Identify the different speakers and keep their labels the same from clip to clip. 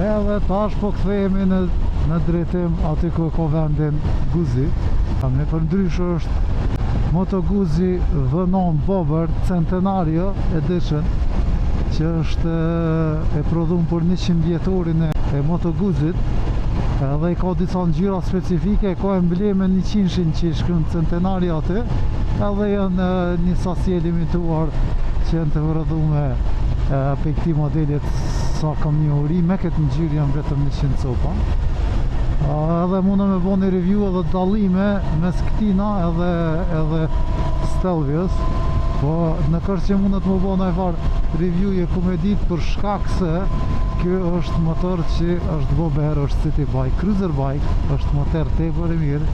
Speaker 1: Edhe tash po kthehemi në drejtim aty ku ka vendin Guzi. Me përndryshe është Moto Guzzi V9 Bobber Centenario Edition, që është e prodhuar për 100 vjetorin e Moto Guzzit. Edhe i ka disa ngjyra specifike, ka emblemen 100-shin që i shkruan Centenario aty, edhe janë një sasi limituar që janë të vërëdhuar pe këtij modelit sa kam një uri, me këtë ngjyrë janë vetëm 100 copa. Edhe mundë me bo një review edhe dallime mes këtina edhe Stelvios, po në kërë që mundët më bo në e farë review e ku me ditë për shkak se kjo është motor që është bober, është city bike, cruiser bike, është motor tepër i mirë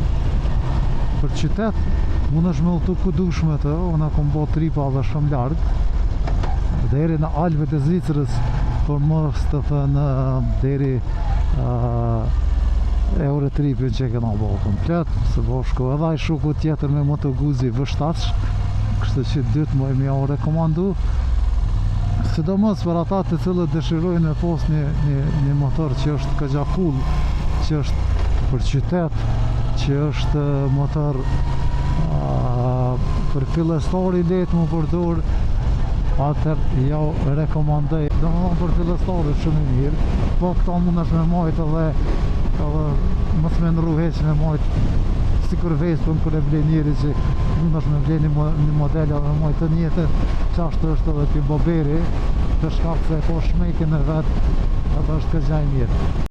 Speaker 1: për qytet, mund është me utu ku dush me të, unë kom bo tripa dhe shumë largë, deri në Alpet e Zvicrës, për mos të thënë deri Eurotripin që këna bo komplet, se bo shko edhe i shuku tjetër me Moto Guzzi V7, kështë që dytë më e mja o rekomandu, sidomos për ata të cilët dëshirojnë me pos një motor që është këgja cool, që është për qytet, që është motor për fillestari letë më përdor, atër ja rekomandoj. Do më thonë për fillestari shumë i mirë, po këta mund është me majtë edhe mos me nruheq me majtë si kur Vespën kër e ble njeri që mund është me ble një model edhe me majtë të njetët, qashtë është edhe t'i boberi, të shkak se e ko shmejkin e vetë, edhe është këgja i mirë.